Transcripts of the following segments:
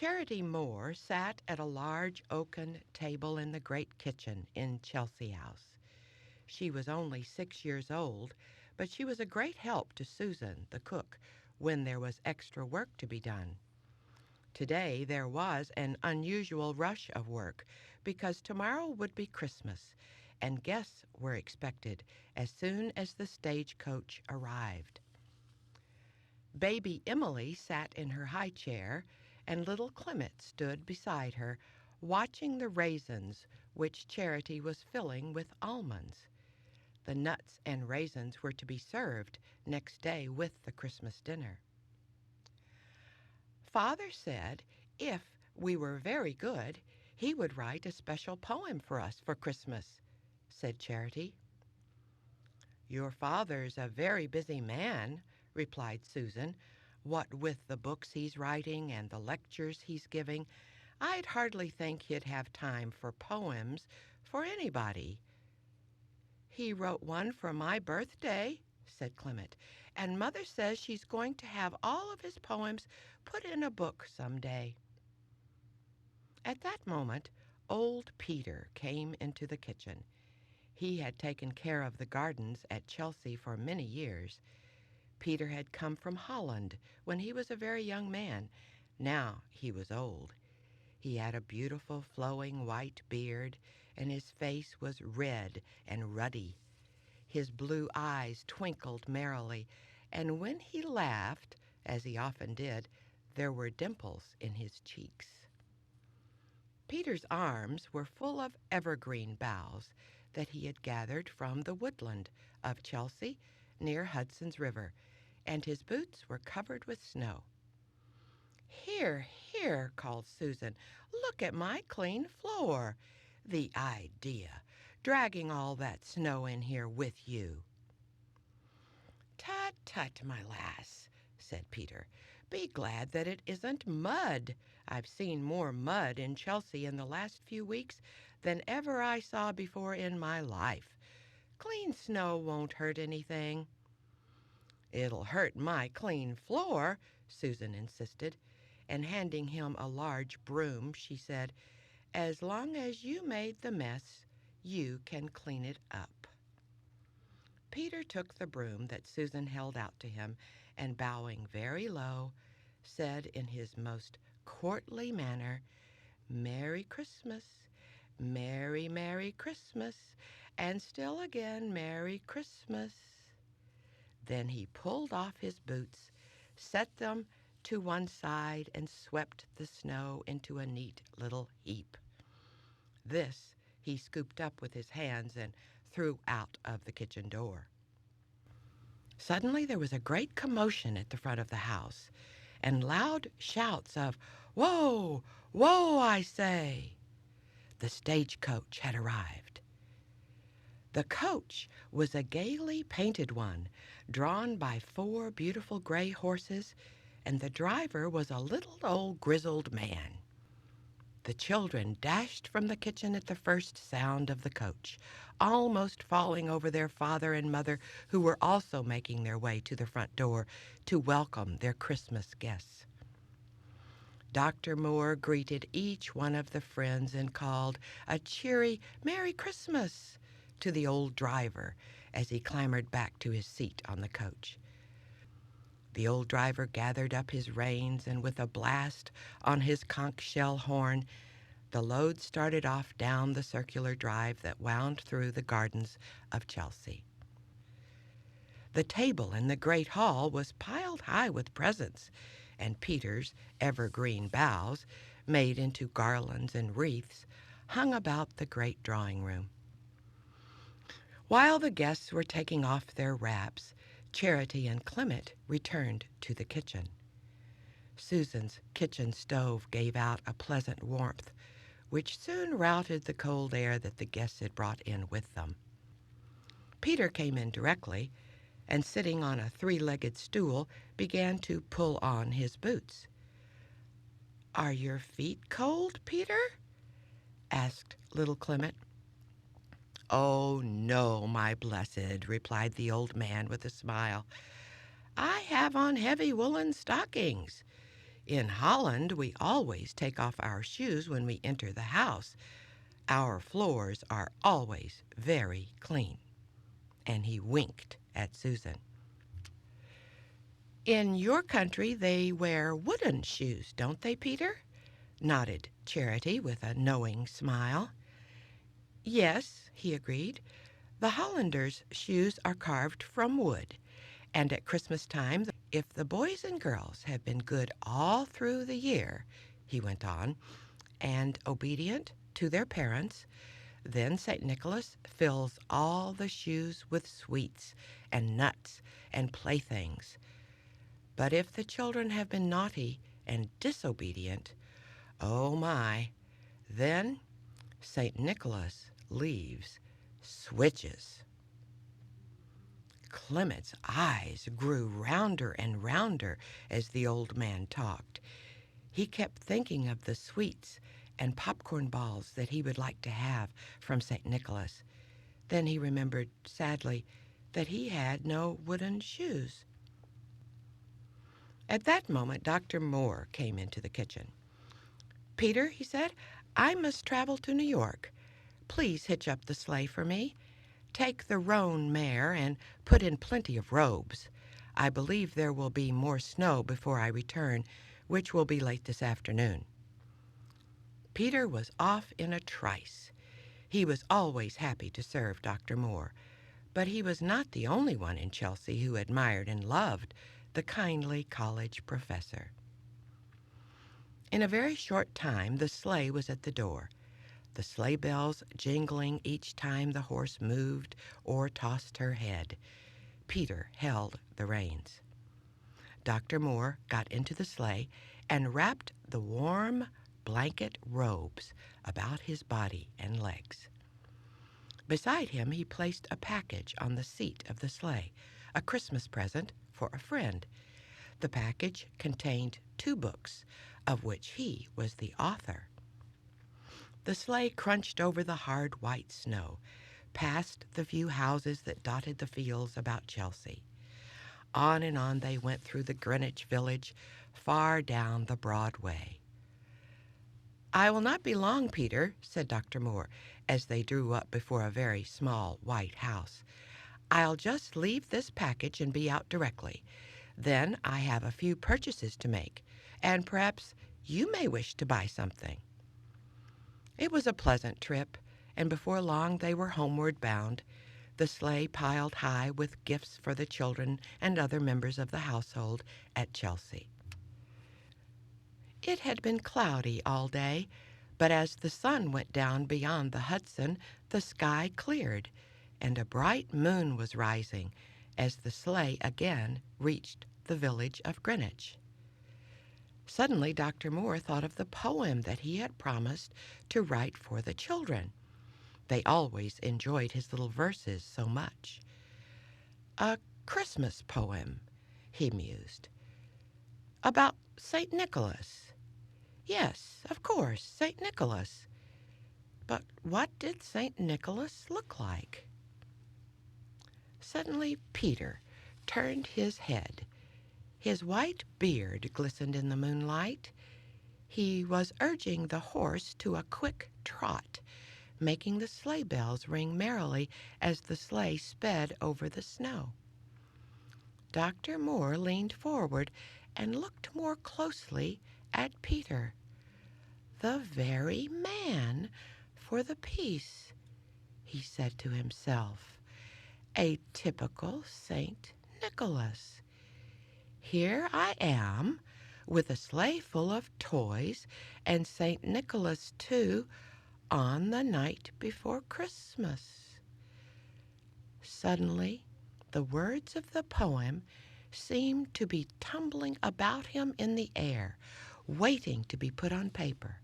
Charity Moore sat at a large oaken table in the great kitchen in Chelsea House. She was only 6 years old, but she was a great help to Susan, the cook, when there was extra work to be done. Today there was an unusual rush of work because tomorrow would be Christmas, and guests were expected as soon as the stagecoach arrived. Baby Emily sat in her high chair, and little Clement stood beside her, watching the raisins which Charity was filling with almonds. The nuts and raisins were to be served next day with the Christmas dinner. Father said if we were very good, he would write a special poem for us for Christmas, said Charity. Your father's a very busy man, replied Susan. What with the books he's writing and the lectures he's giving, I'd hardly think he'd have time for poems for anybody. He wrote one for my birthday, said Clement, and Mother says she's going to have all of his poems put in a book some day. At that moment, old Peter came into the kitchen. He had taken care of the gardens at Chelsea for many years. Peter had come from Holland when he was a very young man. Now he was old. He had a beautiful flowing white beard, and his face was red and ruddy. His blue eyes twinkled merrily, and when he laughed, as he often did, there were dimples in his cheeks. Peter's arms were full of evergreen boughs that he had gathered from the woodland of Chelsea near Hudson's River, and his boots were covered with snow. Here, here, called Susan, look at my clean floor. The idea, dragging all that snow in here with you. Tut, tut, my lass, said Peter. Be glad that it isn't mud. I've seen more mud in Chelsea in the last few weeks than ever I saw before in my life. Clean snow won't hurt anything. It'll hurt my clean floor, Susan insisted, and handing him a large broom, she said, as long as you made the mess, you can clean it up. Peter took the broom that Susan held out to him, and bowing very low, said in his most courtly manner, Merry Christmas, Merry, Merry Christmas, and still again Merry Christmas. Then he pulled off his boots, set them to one side, and swept the snow into a neat little heap. This he scooped up with his hands and threw out of the kitchen door. Suddenly there was a great commotion at the front of the house, and loud shouts of, "Whoa! Whoa, I say!" The stagecoach had arrived. The coach was a gaily painted one, drawn by 4 beautiful gray horses, and the driver was a little old grizzled man. The children dashed from the kitchen at the first sound of the coach, almost falling over their father and mother, who were also making their way to the front door to welcome their Christmas guests. Dr. Moore greeted each one of the friends and called a cheery "Merry Christmas" to the old driver as he clambered back to his seat on the coach. The old driver gathered up his reins, and with a blast on his conch shell horn, the load started off down the circular drive that wound through the gardens of Chelsea. The table in the great hall was piled high with presents, and Peter's evergreen boughs, made into garlands and wreaths, hung about the great drawing room. While the guests were taking off their wraps, Charity and Clement returned to the kitchen. Susan's kitchen stove gave out a pleasant warmth, which soon routed the cold air that the guests had brought in with them. Peter came in directly, and sitting on a 3-legged stool, began to pull on his boots. "Are your feet cold, Peter?" asked little Clement. "Oh, no, my blessed," replied the old man with a smile. "I have on heavy woolen stockings. In Holland, we always take off our shoes when we enter the house. Our floors are always very clean." And he winked at Susan. "In your country, they wear wooden shoes, don't they, Peter?" nodded Charity with a knowing smile. "Yes," he agreed. "The Hollanders' shoes are carved from wood, and at Christmas time, if the boys and girls have been good all through the year," he went on, "and obedient to their parents, then St. Nicholas fills all the shoes with sweets and nuts and playthings. But if the children have been naughty and disobedient, oh my, then St. Nicholas leaves switches." Clement's eyes grew rounder and rounder as the old man talked. He kept thinking of the sweets and popcorn balls that he would like to have from St. Nicholas. Then he remembered sadly that he had no wooden shoes. At that moment, Dr. Moore came into the kitchen. "Peter," he said, "I must travel to New York. Please hitch up the sleigh for me. Take the roan mare and put in plenty of robes. I believe there will be more snow before I return, which will be late this afternoon." Peter was off in a trice. He was always happy to serve Dr. Moore, but he was not the only one in Chelsea who admired and loved the kindly college professor. In a very short time, the sleigh was at the door, the sleigh bells jingling each time the horse moved or tossed her head. Peter held the reins. Dr. Moore got into the sleigh and wrapped the warm blanket robes about his body and legs. Beside him, he placed a package on the seat of the sleigh, a Christmas present for a friend. The package contained 2 books, of which he was the author. The sleigh crunched over the hard white snow, past the few houses that dotted the fields about Chelsea. On and on they went through the Greenwich Village, far down the broad way. "I will not be long, Peter," said Dr. Moore, as they drew up before a very small white house. "I'll just leave this package and be out directly. Then I have a few purchases to make, and perhaps you may wish to buy something." It was a pleasant trip, and before long they were homeward bound, the sleigh piled high with gifts for the children and other members of the household at Chelsea. It had been cloudy all day, but as the sun went down beyond the Hudson, the sky cleared, and a bright moon was rising as the sleigh again reached the village of Greenwich. Suddenly, Dr. Moore thought of the poem that he had promised to write for the children. They always enjoyed his little verses so much. "A Christmas poem," he mused. "About St. Nicholas. Yes, of course, St. Nicholas. But what did St. Nicholas look like?" Suddenly Peter turned his head. His white beard glistened in the moonlight. He was urging the horse to a quick trot, making the sleigh bells ring merrily as the sleigh sped over the snow. Dr. Moore leaned forward and looked more closely at Peter. "The very man for the piece," he said to himself. "A typical St. Nicholas. Here I am, with a sleigh full of toys, and St. Nicholas, too, on the night before Christmas." Suddenly, the words of the poem seemed to be tumbling about him in the air, waiting to be put on paper.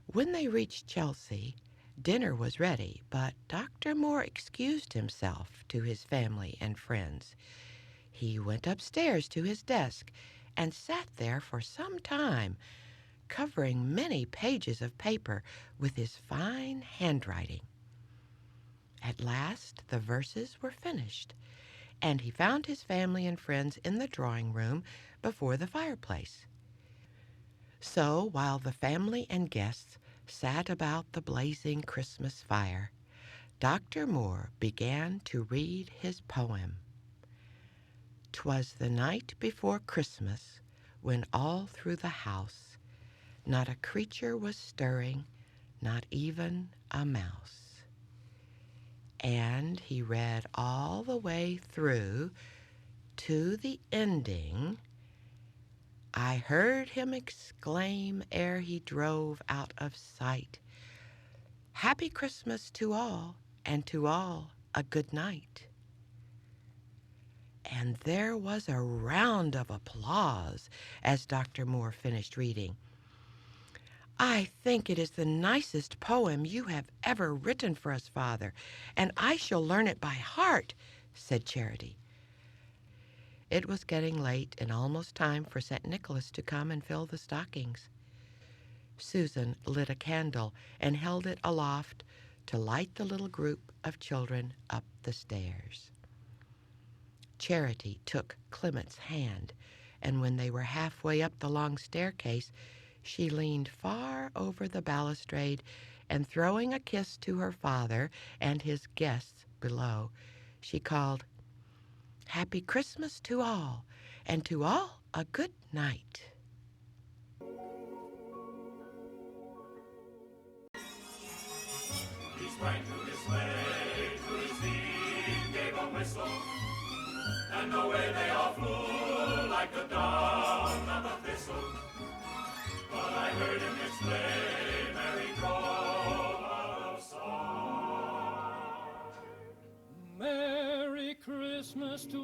When they reached Chelsea, dinner was ready, but Dr. Moore excused himself to his family and friends. He went upstairs to his desk and sat there for some time, covering many pages of paper with his fine handwriting. At last the verses were finished, and he found his family and friends in the drawing room before the fireplace. So while the family and guests sat about the blazing Christmas fire, Dr. Moore began to read his poem. "'Twas the night before Christmas, when all through the house not a creature was stirring, not even a mouse." And he read all the way through to the ending. I heard him exclaim ere he drove out of sight, "Happy Christmas to all, and to all a good night." And there was a round of applause as Dr. Moore finished reading. "I think it is the nicest poem you have ever written for us, Father, and I shall learn it by heart," said Charity. It was getting late and almost time for St. Nicholas to come and fill the stockings. Susan lit a candle and held it aloft to light the little group of children up the stairs. Charity took Clement's hand, and when they were halfway up the long staircase, she leaned far over the balustrade and, throwing a kiss to her father and his guests below, she called, "Happy Christmas to all, and to all a good night." He sprang to his sleigh, to his feet gave a whistle, and away they all flew like the down of a thistle. But I heard him exclaim ere he drove out of sight, "Merry Christmas to